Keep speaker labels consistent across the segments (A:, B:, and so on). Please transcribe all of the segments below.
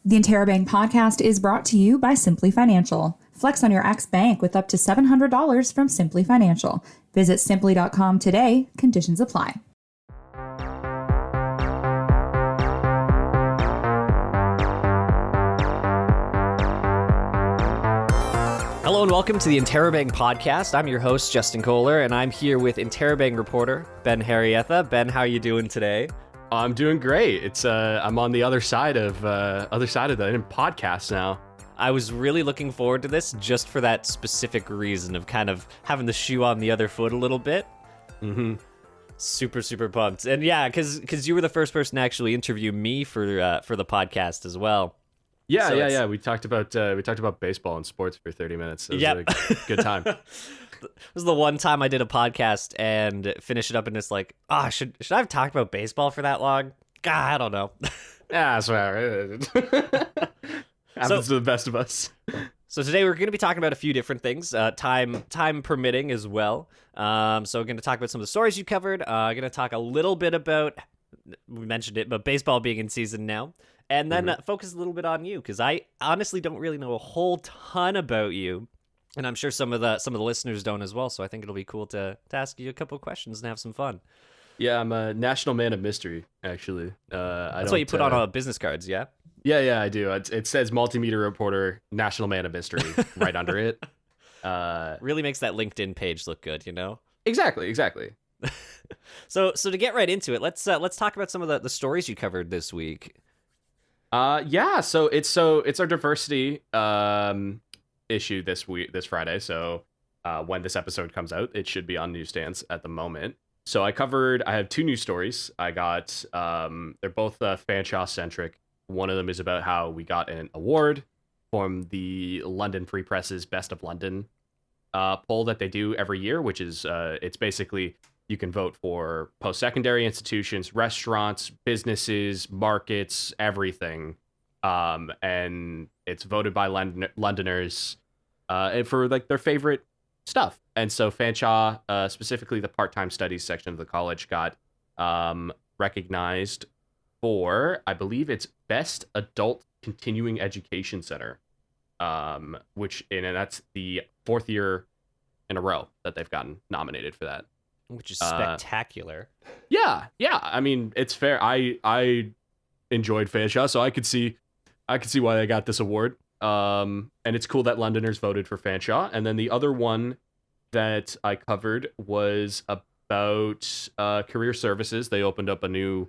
A: The Interrobang podcast is brought to you by Simply Financial. Flex on your ex-bank with up to $700 from Simply Financial. Visit simply.com today. Conditions apply.
B: Hello and welcome to the Interrobang podcast. I'm your host, Justin Koehler, and I'm here with Interrobang reporter Ben Harrietha. Ben, how are you doing today?
C: I'm doing great. It's I'm on the other side of the podcast now.
B: I was really looking forward to this just for that specific reason of kind of having the shoe on the other foot a little bit.
C: Mm-hmm.
B: Super pumped. And yeah, because you were the first person to actually interview me for the podcast as well.
C: Yeah. We talked about baseball and sports for 30 minutes. It was a good time.
B: This was the one time I did a podcast and finished it up and it's like, should I have talked about baseball for that long? God, I don't know.
C: Yeah, I swear. Happens to the best of us.
B: So today we're going to be talking about a few different things, time permitting as well. So we're going to talk about some of the stories you covered. Going to talk a little bit about, we mentioned it, but baseball being in season now. And then focus a little bit on you, because I honestly don't really know a whole ton about you. And I'm sure some of the listeners don't as well, so I think it'll be cool to ask you a couple of questions and have some fun.
C: Yeah, I'm a national man of mystery, actually.
B: That's what you put on business cards, yeah?
C: Yeah, I do. It says multimedia reporter, national man of mystery, right under it.
B: Really makes that LinkedIn page look good, you know?
C: Exactly.
B: So to get right into it, let's talk about some of the stories you covered this week.
C: So it's our diversity issue this Friday. So when this episode comes out, it should be on newsstands at the moment. So I have two news stories. I got they're both Fanshawe centric. One of them is about how we got an award from the London Free Press's Best of London poll that they do every year, which is it's basically you can vote for post-secondary institutions, restaurants, businesses, markets, everything. And it's voted by Londoners for like their favorite stuff. And so Fanshawe, specifically the part-time studies section of the college, got recognized for, I believe it's Best Adult Continuing Education Center, and that's the fourth year in a row that they've gotten nominated for that.
B: Which is spectacular.
C: Yeah. I mean, it's fair. I enjoyed Fanshawe, so I could see why they got this award. And it's cool that Londoners voted for Fanshawe. And then the other one that I covered was about career services. They opened up a new.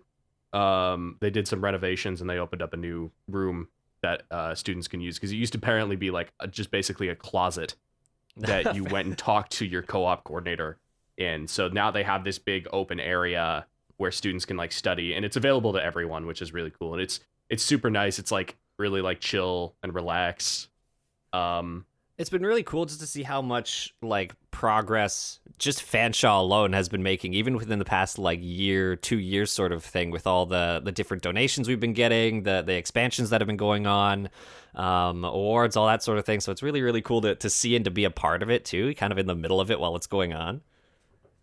C: They did some renovations and they opened up a new room that students can use, because it used to apparently be like just basically a closet that you went and talked to your co-op coordinator in. So now they have this big open area where students can like study, and it's available to everyone, which is really cool. And it's super nice. It's like really like chill and relax.
B: It's been really cool just to see how much like progress just Fanshawe alone has been making, even within the past like year, 2 years sort of thing, with all the different donations we've been getting, the expansions that have been going on, awards, all that sort of thing. So it's really, really cool to see and to be a part of it too, kind of in the middle of it while it's going on.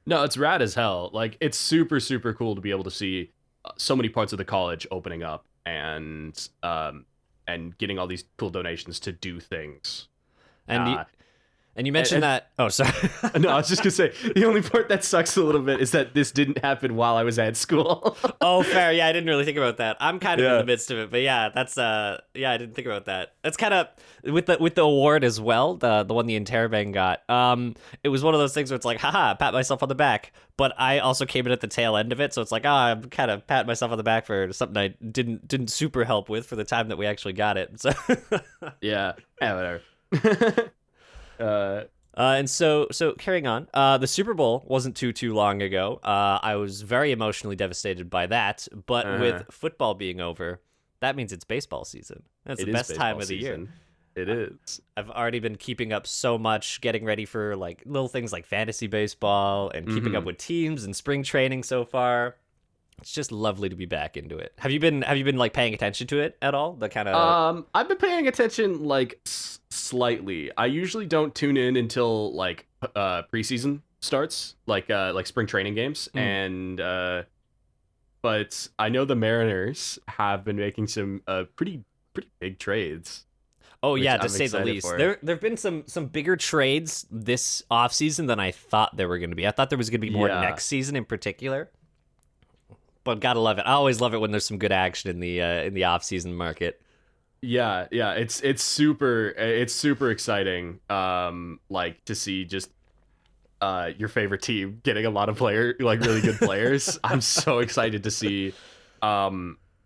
C: No, it's rad as hell. Like, it's super, super cool to be able to see so many parts of the college opening up and getting all these cool donations to do things.
B: And you mentioned that. Oh, sorry.
C: No, I was just gonna say the only part that sucks a little bit is that this didn't happen while I was at school.
B: Oh, fair. Yeah, I didn't really think about that. I'm kind of in the midst of it, but yeah, that's I didn't think about that. That's kind of with the award as well. The one the Interrobang got. It was one of those things where it's like, haha, pat myself on the back. But I also came in at the tail end of it, so it's like, I'm kind of patting myself on the back for something I didn't super help with for the time that we actually got it. So
C: yeah, whatever.
B: And so carrying on, the Super Bowl wasn't too long ago. I was very emotionally devastated by that, but with football being over, that means it's baseball season. That's the best time of the year.
C: It is.
B: I've already been keeping up so much, getting ready for like little things like fantasy baseball and keeping up with teams and spring training so far. It's just lovely to be back into it. Have you been like paying attention to it at all? The kind of
C: I've been paying attention like slightly. I usually don't tune in until like preseason starts, like spring training games, and but I know the Mariners have been making some pretty pretty big trades.
B: Oh yeah, to
C: I'm
B: say the
C: excited
B: least.
C: for.
B: There've been some bigger trades this offseason than I thought there were going to be. I thought there was going to be more next season in particular. But gotta love it. I always love it when there's some good action in the offseason market.
C: Yeah, it's super exciting. Like to see just your favorite team getting a lot of really good players. I'm so excited to see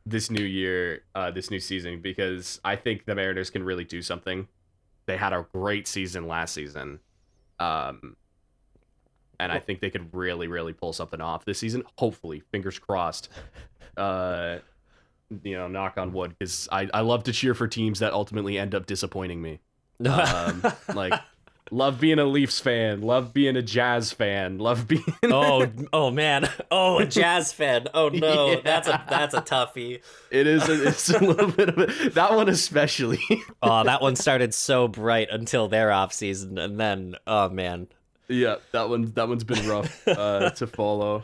C: this new year, this new season, because I think the Mariners can really do something. They had a great season last season. And I think they could really, really pull something off this season. Hopefully, fingers crossed. Knock on wood, because I love to cheer for teams that ultimately end up disappointing me. Like, love being a Leafs fan, love being a Jazz fan, love being
B: oh man, a Jazz fan. Oh no, yeah. that's a toughie.
C: It's a little bit of that one especially.
B: Oh, that one started so bright until their off season, and then oh man.
C: Yeah, that one's been rough to follow.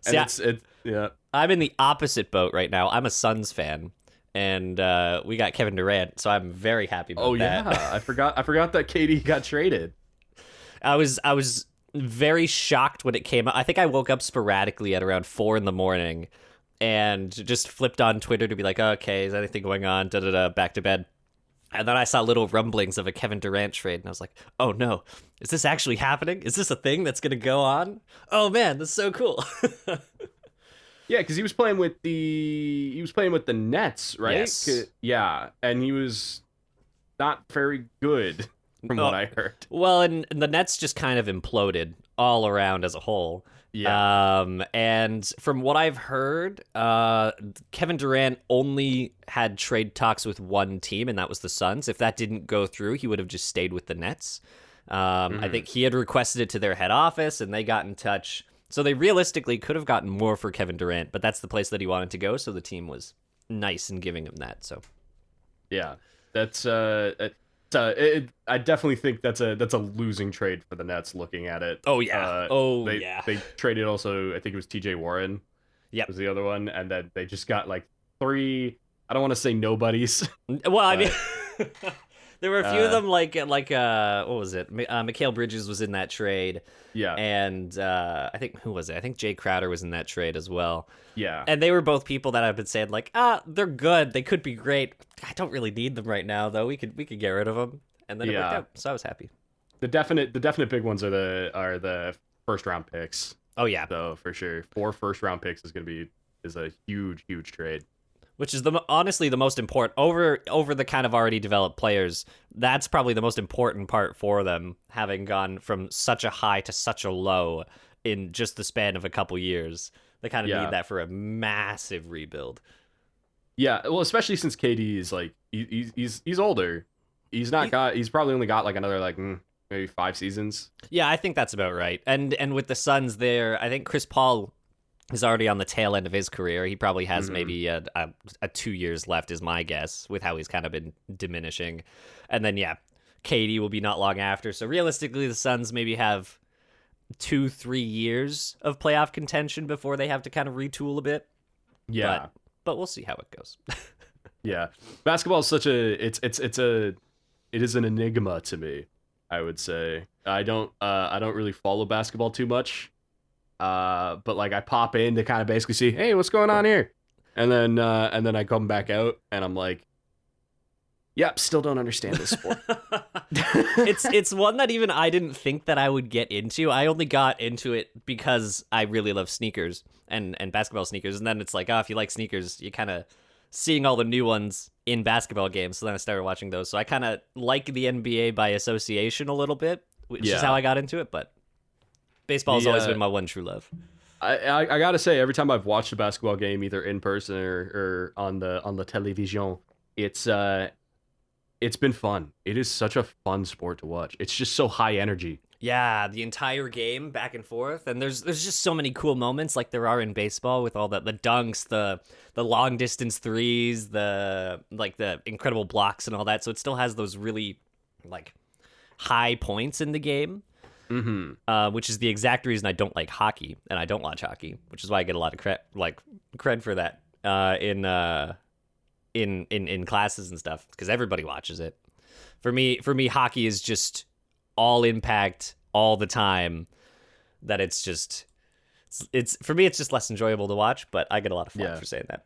C: And
B: See,
C: yeah.
B: I'm in the opposite boat right now. I'm a Suns fan, and we got Kevin Durant, so I'm very happy about that.
C: Oh yeah, I forgot that KD got traded.
B: I was very shocked when it came out. I think I woke up sporadically at around 4 a.m. and just flipped on Twitter to be like, okay, is anything going on? Back to bed. And then I saw little rumblings of a Kevin Durant trade, and I was like, oh no, is this actually happening? Is this a thing that's going to go on? Oh man, that's so cool.
C: Yeah, because he was playing with the Nets, right?
B: Yes.
C: Yeah, and he was not very good from what I heard.
B: Well, and the Nets just kind of imploded all around as a whole.
C: Yeah.
B: And from what I've heard, Kevin Durant only had trade talks with one team, and that was the Suns. If that didn't go through, he would have just stayed with the Nets. I think he had requested it to their head office, and they got in touch. So they realistically could have gotten more for Kevin Durant, but that's the place that he wanted to go, so the team was nice in giving him that. So,
C: yeah, that's I definitely think that's a losing trade for the Nets. Looking at it,
B: oh yeah,
C: they traded also. I think it was T.J. Warren.
B: Yep.
C: Was the other one, and then they just got like 3. I don't want to say nobodies.
B: Well, I mean. There were a few of them, like what was it? Mikal Bridges was in that trade.
C: Yeah.
B: And I think, who was it? I think Jay Crowder was in that trade as well.
C: Yeah.
B: And they were both people that I've been saying, like, they're good. They could be great. I don't really need them right now, though. We could get rid of them. And then it worked out, so I was happy.
C: The definite big ones are the first round picks.
B: Oh, yeah.
C: So, for sure. 4 first round picks is a huge trade.
B: Which is honestly the most important over the kind of already developed players. That's probably the most important part for them, having gone from such a high to such a low in just the span of a couple years. They kind of need that for a massive rebuild. Yeah,
C: well, especially since KD is like he's older. He's probably only got like another like maybe 5 seasons.
B: Yeah, I think that's about right. And with the Suns there, I think Chris Paul is already on the tail end of his career. He probably has maybe a 2 years left, is my guess, with how he's kind of been diminishing. And then, KD will be not long after. So realistically, the Suns maybe have 2-3 years of playoff contention before they have to kind of retool a bit.
C: Yeah.
B: But we'll see how it goes.
C: Yeah. Basketball is it is an enigma to me, I would say. I don't really follow basketball too much. But like I pop in to kind of basically see, hey, what's going on here, and then I come back out and I'm like, yep, still don't understand this sport.
B: It's one that even I didn't think that I would get into. I only got into it because I really love sneakers and basketball sneakers, and then it's like, if you like sneakers, you kind of seeing all the new ones in basketball games. So then I started watching those. So I kind of like the NBA by association a little bit, which is how I got into it, but. Baseball has always been my one true love.
C: I gotta say, every time I've watched a basketball game, either in person or on the television, it's been fun. It is such a fun sport to watch. It's just so high energy.
B: Yeah, the entire game back and forth, and there's just so many cool moments like there are in baseball with all the dunks, the long distance threes, the incredible blocks and all that. So it still has those really like high points in the game. Which is the exact reason I don't like hockey and I don't watch hockey, which is why I get a lot of cred for that. In in classes and stuff because everybody watches it. For me, hockey is just all impact all the time. That it's for me, it's just less enjoyable to watch. But I get a lot of fun for saying that.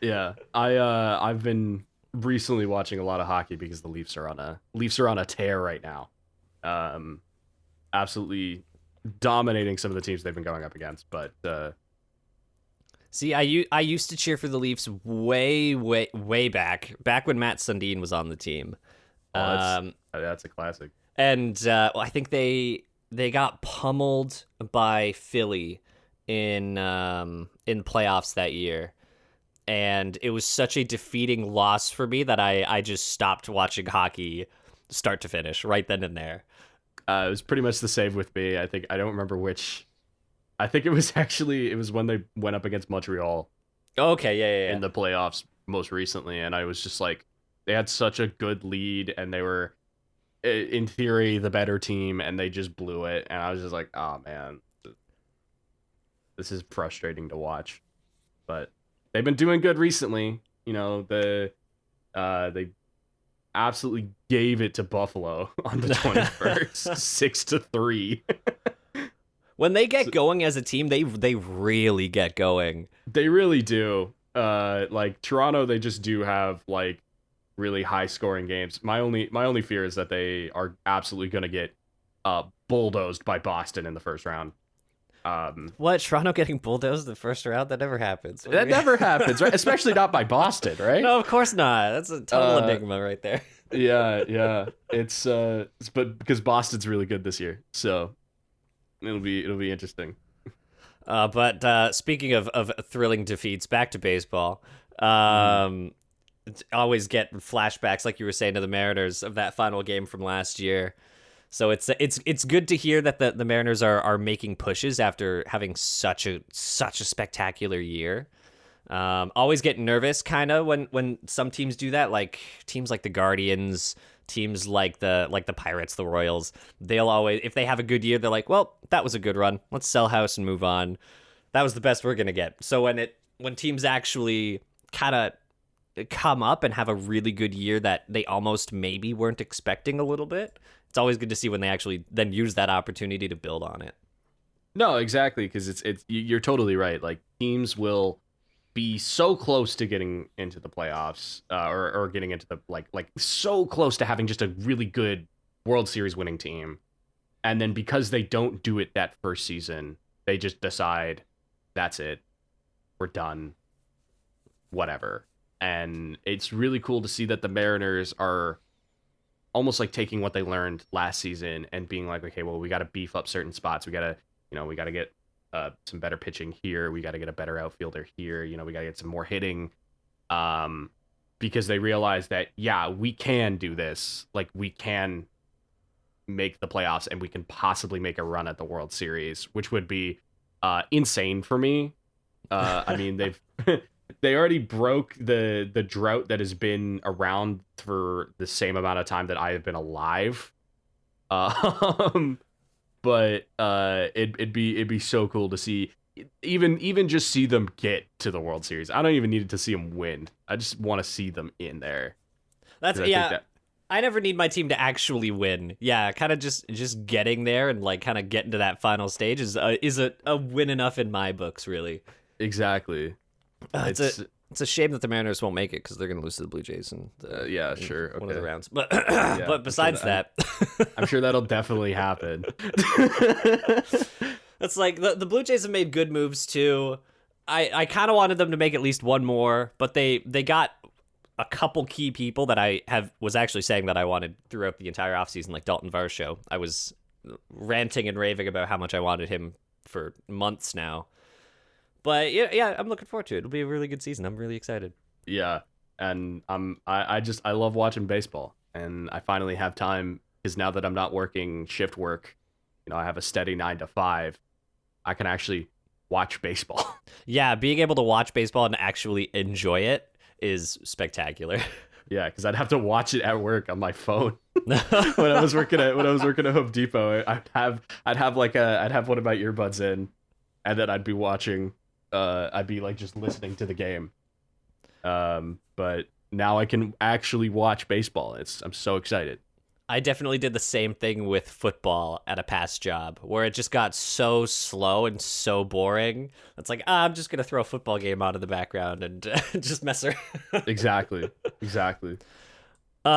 C: Yeah, I've been recently watching a lot of hockey because the Leafs are on a tear right now. Absolutely dominating some of the teams they've been going up against. But
B: see, I used to cheer for the Leafs way back when Matt Sundin was on the team.
C: That's a classic.
B: And I think they got pummeled by Philly in playoffs that year. And it was such a defeating loss for me that I just stopped watching hockey start to finish right then and there.
C: It was pretty much the same with me. I don't remember which. I think it was when they went up against Montreal.
B: Okay, yeah.
C: In the playoffs most recently, and I was just like, they had such a good lead, and they were, in theory, the better team, and they just blew it, and I was just like, oh man, this is frustrating to watch. But they've been doing good recently. You know, they absolutely gave it to Buffalo on the 21st, 6-3.
B: When they get going as a team, they really get going.
C: They really do. Like Toronto, they just do have like really high scoring games. My only fear is that they are absolutely going to get bulldozed by Boston in the first round.
B: What, Toronto getting bulldozed in the first round? That never happens.
C: That never happens, right? Especially not by Boston, right?
B: No, of course not. That's a total enigma right there.
C: Yeah. It's but because Boston's really good this year, so it'll be interesting.
B: But speaking of thrilling defeats, back to baseball. Always get flashbacks, like you were saying, to the Mariners of that final game from last year. So it's good to hear that the Mariners are making pushes after having such a spectacular year. Always get nervous kind of when some teams do that, like teams like the Guardians, teams like the Pirates, the Royals. They'll always, if they have a good year, they're like, well, that was a good run. Let's sell house and move on. That was the best we're gonna get. So when teams actually kind of come up and have a really good year that they almost maybe weren't expecting a little bit, it's always good to see when they actually then use that opportunity to build on it.
C: No, exactly, because it's you're totally right. Like teams will be so close to getting into the playoffs, or getting into the like so close to having just a really good World Series winning team, and then because they don't do it that first season, they just decide that's it, we're done, whatever. And it's really cool to see that the Mariners are almost like taking what they learned last season and being like, okay, well, we got to beef up certain spots. We got to get some better pitching here. We got to get a better outfielder here. We got to get some more hitting, because they realize that, yeah, we can do this. Like, we can make the playoffs and we can possibly make a run at the World Series, which would be insane for me. I mean, they already broke the drought that has been around for the same amount of time that I have been alive. But it'd be so cool to see, even just see them get to the World Series. I don't even need to see them win. I just want to see them in there.
B: I never need my team to actually win. Yeah, kind of just getting there and like kind of getting to that final stage is a win enough in my books, really.
C: Exactly.
B: It's a shame that the Mariners won't make it because they're going to lose to the Blue Jays in one of the rounds. But
C: yeah,
B: but besides that,
C: I'm sure that'll definitely happen.
B: It's like the Blue Jays have made good moves too. I kind of wanted them to make at least one more, but they got a couple key people that I was actually saying that I wanted throughout the entire offseason, like Dalton Varsho. I was ranting and raving about how much I wanted him for months now. But yeah, I'm looking forward to it. It'll be a really good season. I'm really excited.
C: Yeah, and I love watching baseball, and I finally have time because now that I'm not working shift work, I have a steady 9 to 5. I can actually watch baseball.
B: Yeah, being able to watch baseball and actually enjoy it is spectacular.
C: Yeah, because I'd have to watch it at work on my phone. when I was working at Home Depot, I'd have one of my earbuds in, and then I'd be watching. I'd be like just listening to the game. But now I can actually watch baseball. I'm so excited.
B: I definitely did the same thing with football at a past job where it just got so slow and so boring. It's like, I'm just going to throw a football game on in the background and just mess around.
C: Exactly.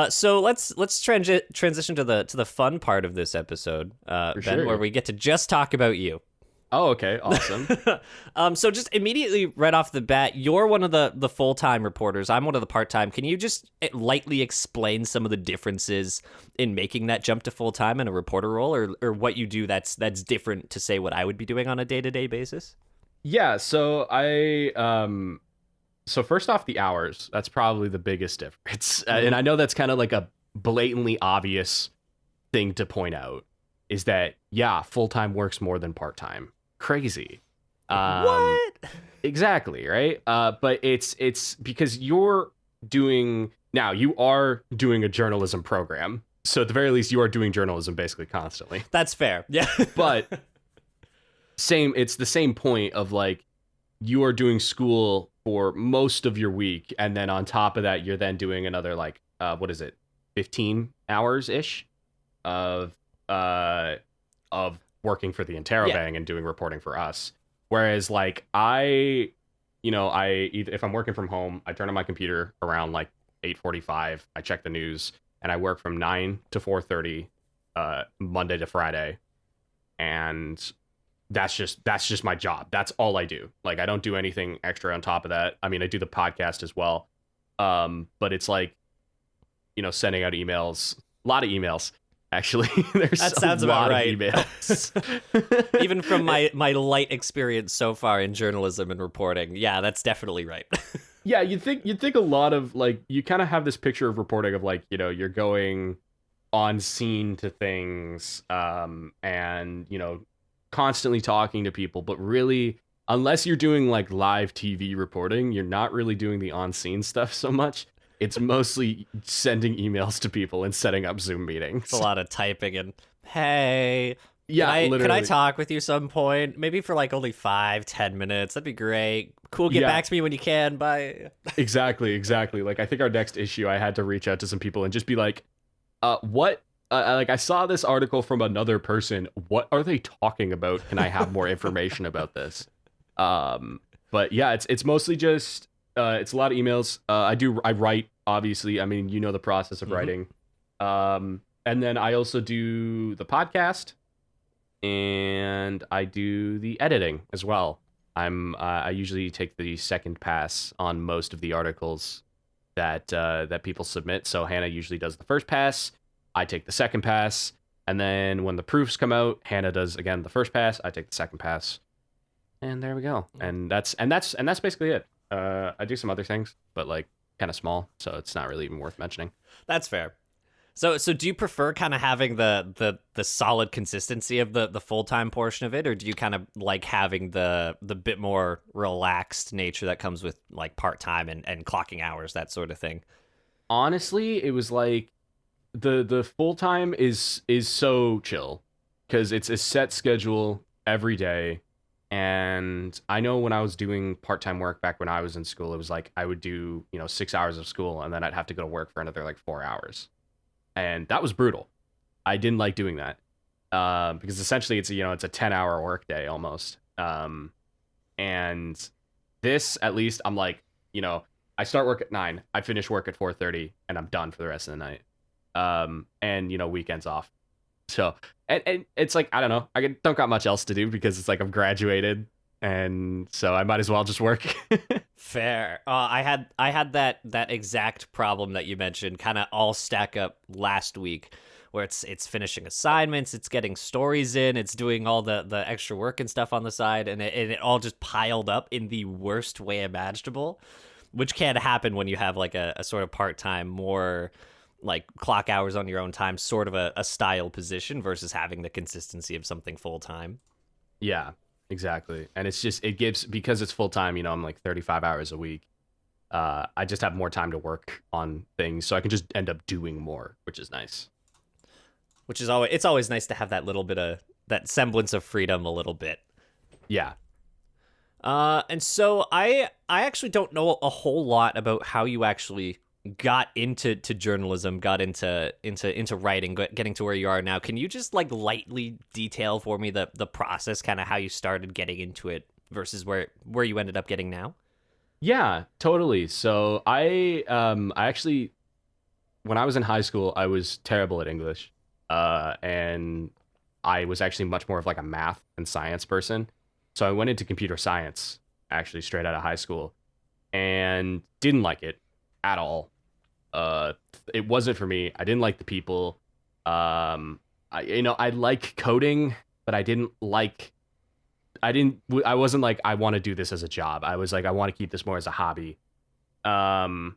B: So let's transition to the fun part of this episode, Ben,
C: sure.
B: where we get to just talk about you.
C: Oh, okay. Awesome.
B: So just immediately right off the bat, you're one of the full-time reporters. I'm one of the part-time. Can you just lightly explain some of the differences in making that jump to full-time in a reporter role, or what you do that's different to say what I would be doing on a day-to-day basis?
C: Yeah. So so first off, the hours. That's probably the biggest difference. And I know that's kind of like a blatantly obvious thing to point out, is that, yeah, full-time works more than part-time. Crazy.
B: What?
C: Exactly, right? But it's because you are doing a journalism program. So at the very least, you are doing journalism basically constantly.
B: That's fair. Yeah.
C: But it's the same point of like, you are doing school for most of your week, and then on top of that, you're then doing another like 15 hours ish of working for the Interrobang and doing reporting for us. Whereas like if I'm working from home, I turn on my computer around like 8:45, I check the news, and I work from 9 to 4:30 Monday to Friday, and that's just my job. That's all I do. Like, I don't do anything extra on top of that. I mean, I do the podcast as well, but it's like, sending out emails, a lot of emails. Actually, there's
B: that sounds
C: a lot
B: about right.
C: of emails.
B: Even from my light experience so far in journalism and reporting, yeah, that's definitely right.
C: Yeah, you'd think a lot of like, you kind of have this picture of reporting of like, you're going on scene to things, and constantly talking to people, but really, unless you're doing like live TV reporting, you're not really doing the on scene stuff so much. It's mostly sending emails to people and setting up Zoom meetings.
B: It's a lot of typing and, hey,
C: yeah,
B: can I talk with you some point? Maybe for like only 5-10 minutes. That'd be great. Cool. Get back to me when you can. Bye.
C: Exactly. Like, I think our next issue, I had to reach out to some people and just be like, what? Like, I saw this article from another person. What are they talking about? Can I have more information about this? But yeah, it's mostly just, it's a lot of emails. I write, obviously. I mean, the process of writing. And then I also do the podcast, and I do the editing as well. I usually take the second pass on most of the articles that people submit. So Hannah usually does the first pass. I take the second pass, and then when the proofs come out, Hannah does again the first pass. I take the second pass, and there we go. And that's basically it. I do some other things, but like kind of small, so it's not really even worth mentioning.
B: That's fair. So do you prefer kind of having the solid consistency of the full-time portion of it, or do you kind of like having the bit more relaxed nature that comes with like part-time and clocking hours, that sort of thing?
C: Honestly, it was like the full-time is so chill because it's a set schedule every day. And I know when I was doing part-time work back when I was in school, it was like I would do 6 hours of school, and then I'd have to go to work for another like 4 hours. And that was brutal. I didn't like doing that, because essentially it's it's a 10-hour work day almost. And this, at least, I'm like, I start work at 9, I finish work at 4:30, and I'm done for the rest of the night. And weekends off. So and it's like, I don't know, I don't got much else to do because it's like I'm graduated, and so I might as well just work.
B: Fair. I had that exact problem that you mentioned kind of all stack up last week, where it's finishing assignments, it's getting stories in, it's doing all the extra work and stuff on the side, and it all just piled up in the worst way imaginable, which can happen when you have like a sort of part-time, more like clock hours on your own time, sort of a style position versus having the consistency of something full-time.
C: Yeah. Exactly. And it's just, it gives, because it's full time, I'm like 35 hours a week. I just have more time to work on things, so I can just end up doing more, which is nice.
B: Which is it's always nice to have that little bit of that semblance of freedom a little bit.
C: Yeah.
B: And so I actually don't know a whole lot about how you actually got into journalism, got into writing, getting to where you are now. Can you just like lightly detail for me the process, kind of how you started getting into it versus where you ended up getting now?
C: Yeah, totally. So I actually, when I was in high school, I was terrible at English, and I was actually much more of like a math and science person. So I went into computer science actually straight out of high school, and didn't like it at all. It wasn't for me. I didn't like the people. I like coding, but I wasn't like, I want to do this as a job. I was like, I want to keep this more as a hobby. And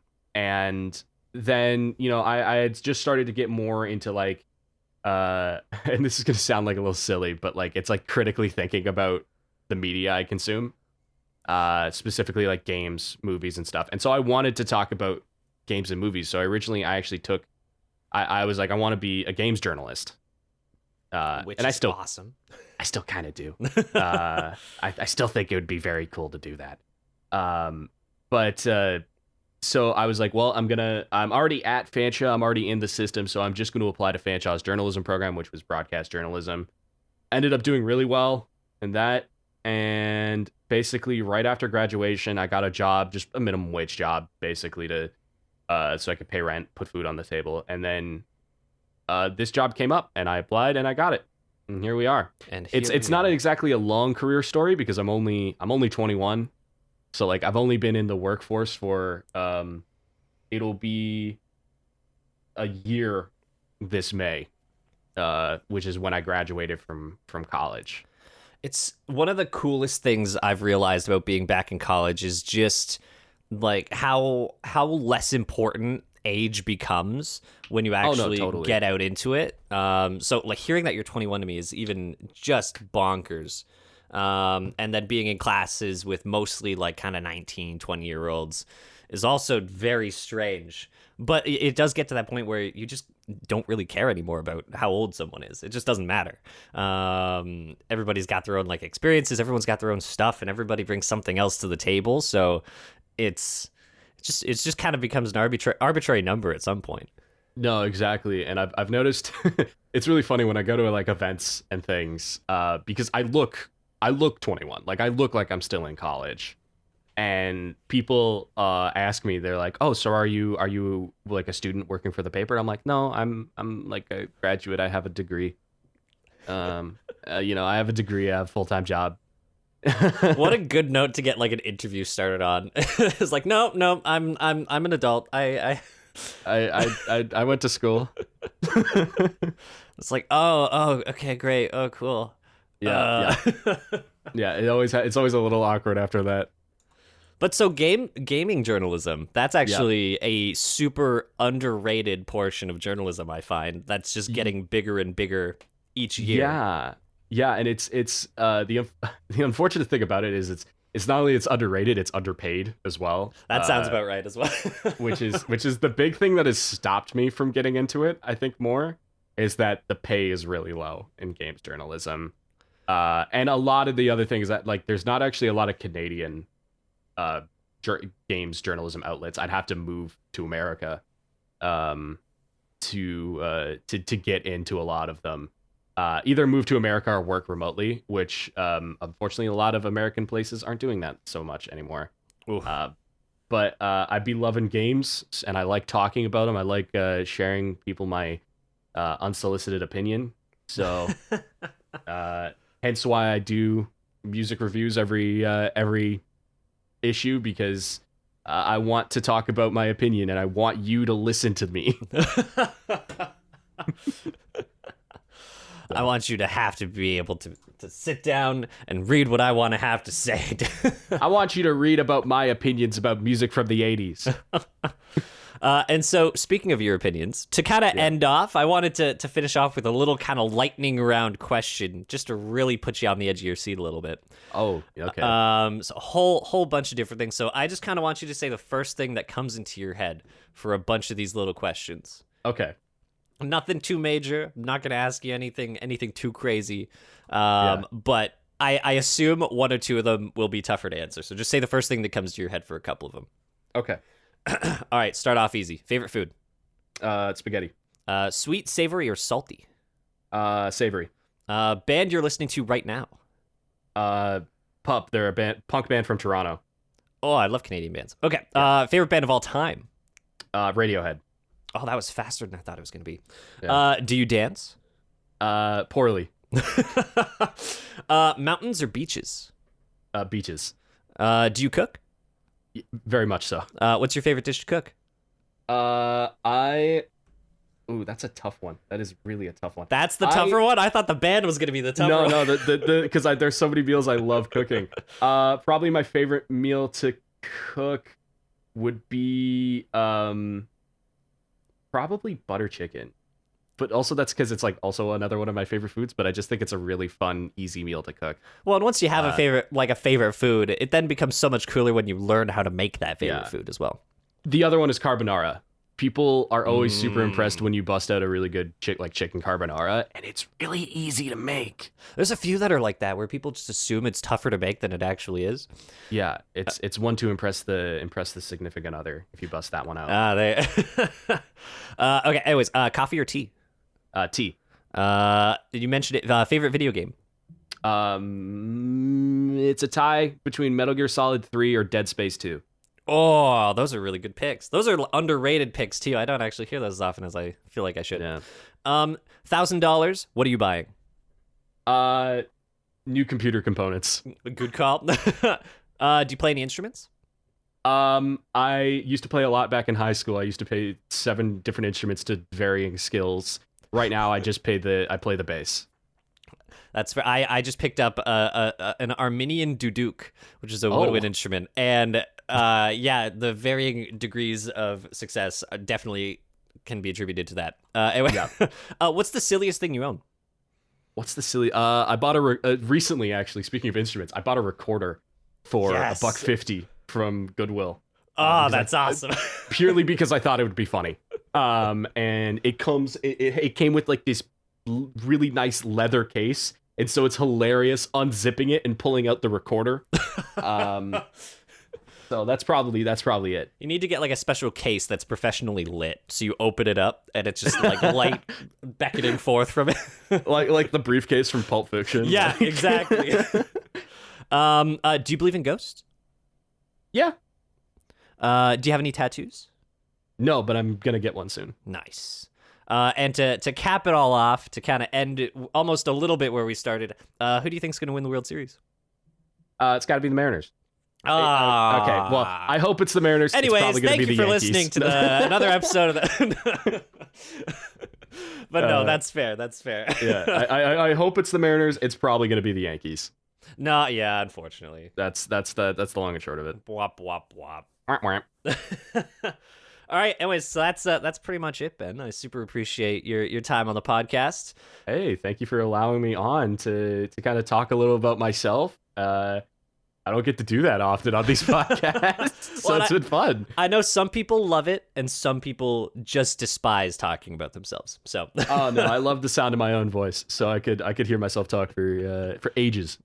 C: then, I had just started to get more into like, and this is going to sound like a little silly, but like, it's like critically thinking about the media I consume, specifically like games, movies and stuff. And so I wanted to talk about games and movies. So originally I actually I was like, I want to be a games journalist.
B: Which
C: and
B: is awesome.
C: I still kind of do. I still think it would be very cool to do that. So I was like, well, I'm already at Fanshawe. I'm already in the system. So I'm just going to apply to Fanshawe's journalism program, which was broadcast journalism. Ended up doing really well in that. And basically right after graduation, I got a job, just a minimum wage job, basically so I could pay rent, put food on the table. And then this job came up and I applied and I got it. And here we are. And it's not exactly a long career story because I'm only 21. So like I've only been in the workforce for it'll be a year this May, which is when I graduated from college.
B: It's one of the coolest things I've realized about being back in college is just like how less important age becomes when you actually
C: totally
B: get out into it. So like hearing that you're 21 to me is even just bonkers. And then being in classes with mostly like kind of 19, 20-year-olds is also very strange. But it does get to that point where you just don't really care anymore about how old someone is. It just doesn't matter. Everybody's got their own like experiences. Everyone's got their own stuff, and everybody brings something else to the table. So it's just kind of becomes an arbitrary number at some point.
C: No, exactly. And I've noticed it's really funny when I go to like events and things, because I look 21. Like I look like I'm still in college. And people ask me, they're like, "Oh, so are you like a student working for the paper?" I'm like, "No, I'm like a graduate. I have a degree. I have a degree. I have a full-time job."
B: What a good note to get like an interview started on. It's like, no, I'm an adult. I
C: went to school.
B: It's like, oh, okay, great, oh, cool.
C: Yeah. Yeah. It's always a little awkward after that.
B: But so gaming journalism, that's actually a super underrated portion of journalism, I find. That's just getting bigger and bigger each year.
C: Yeah, and it's the unfortunate thing about it is it's not only it's underrated, it's underpaid as well.
B: That sounds about right as well.
C: which is the big thing that has stopped me from getting into it, I think more, is that the pay is really low in games journalism. And a lot of the other things that like there's not actually a lot of Canadian games journalism outlets. I'd have to move to America to get into a lot of them. Either move to America or work remotely, which unfortunately a lot of American places aren't doing that so much anymore. But I'd be loving games, and I like talking about them. I like sharing people my unsolicited opinion. So hence why I do music reviews every issue, because I want to talk about my opinion and I want you to listen to me.
B: I want you to have to be able to sit down and read what I want to have to say.
C: I want you to read about my opinions about music from the 80s.
B: And so, speaking of your opinions, to kind of end off, I wanted to finish off with a little kind of lightning round question, just to really put you on the edge of your seat a little bit.
C: Oh, okay.
B: So a whole bunch of different things. So I just kind of want you to say the first thing that comes into your head for a bunch of these little questions.
C: Okay.
B: Nothing too major. I'm not going to ask you anything too crazy. But I assume one or two of them will be tougher to answer. So just say the first thing that comes to your head for a couple of them.
C: Okay.
B: All right, start off easy. Favorite food?
C: Spaghetti.
B: Sweet, savory, or salty?
C: Savory.
B: Band you're listening to right now?
C: Pup. They're a punk band from Toronto.
B: Oh, I love Canadian bands. Okay. Favorite band of all time?
C: Radiohead.
B: Oh, that was faster than I thought it was going to be.
C: Yeah.
B: Do you dance?
C: Poorly.
B: Mountains or beaches?
C: Beaches.
B: Do you cook?
C: Very much so.
B: What's your favorite dish to cook?
C: Ooh, that's a tough one. That is really a tough one.
B: That's the tougher one? I thought the band was going to be the tougher one.
C: No, because there's so many meals I love cooking. Probably my favorite meal to cook would be probably butter chicken. But also that's because it's like also another one of my favorite foods, but I just think it's a really fun, easy meal to cook.
B: Well, and once you have a favorite food, it then becomes so much cooler when you learn how to make that favorite food as well.
C: The other one is carbonara. People are always super impressed when you bust out a really good chicken carbonara, and it's really easy to make.
B: There's a few that are like that, where people just assume it's tougher to make than it actually is.
C: Yeah, it's one to impress the significant other if you bust that one out.
B: Okay. Anyways, coffee or tea?
C: Tea.
B: Did you mention it? Favorite video game?
C: It's a tie between Metal Gear Solid 3 or Dead Space 2.
B: Oh, those are really good picks. Those are underrated picks too. I don't actually hear those as often as I feel like I should.
C: Yeah.
B: $1,000. What are you buying?
C: New computer components.
B: Good call. Do you play any instruments?
C: I used to play a lot back in high school. I used to play 7 different instruments to varying skills. Right now, I play the bass.
B: That's fair. I just picked up an Armenian duduk, which is a woodwind instrument, and the varying degrees of success definitely can be attributed to that. Anyway, what's the silliest thing you own?
C: What's the silly? I bought recently, actually. Speaking of instruments, I bought a recorder for $1.50 from Goodwill.
B: Oh, that's awesome!
C: Purely because I thought it would be funny. And it came with like this really nice leather case, and so it's hilarious unzipping it and pulling out the recorder. So that's probably it.
B: You need to get like a special case that's professionally lit, so you open it up and it's just like light beckoning forth from it,
C: like the briefcase from Pulp Fiction.
B: Yeah, exactly. Do you believe in ghosts?
C: Yeah.
B: Do you have any tattoos?
C: No, but I'm gonna get one soon.
B: Nice. And to cap it all off, to kind of end it almost a little bit where we started, who do you think's gonna win the World Series?
C: It's got to be the Mariners.
B: Okay,
C: well, I hope it's the Mariners.
B: Anyways,
C: it's
B: thank you for
C: Yankees.
B: listening to another episode of the. But no, that's fair. That's fair.
C: Yeah, I hope it's the Mariners. It's probably going to be the Yankees.
B: No, yeah, unfortunately.
C: That's the long and short of it.
B: Wop wop wop.
C: Wah, wah.
B: All right. Anyways, so that's pretty much it, Ben. I super appreciate your time on the podcast.
C: Hey, thank you for allowing me on to kind of talk a little about myself. I don't get to do that often on these podcasts, so it's been fun.
B: I know some people love it, and some people just despise talking about themselves. So,
C: oh no, I love the sound of my own voice, so I could hear myself talk for ages.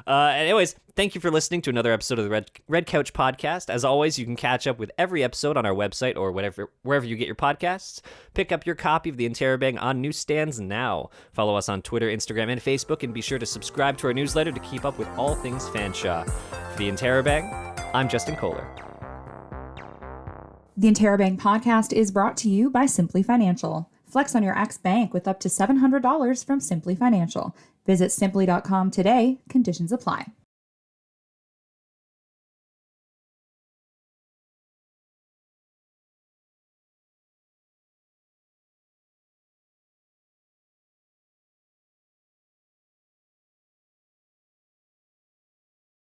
B: Anyways, thank you for listening to another episode of the Red Couch Podcast. As always, you can catch up with every episode on our website or wherever you get your podcasts. Pick up your copy of the Interrobang on newsstands now. Follow us on Twitter, Instagram, and Facebook, and be sure to subscribe to our newsletter to keep up with all things Fanshawe. For the Interrobang, I'm Justin Koehler.
A: The Interrobang podcast is brought to you by Simply Financial. Flex on your ex-bank with up to $700 from Simply Financial. Visit simply.com today. Conditions apply.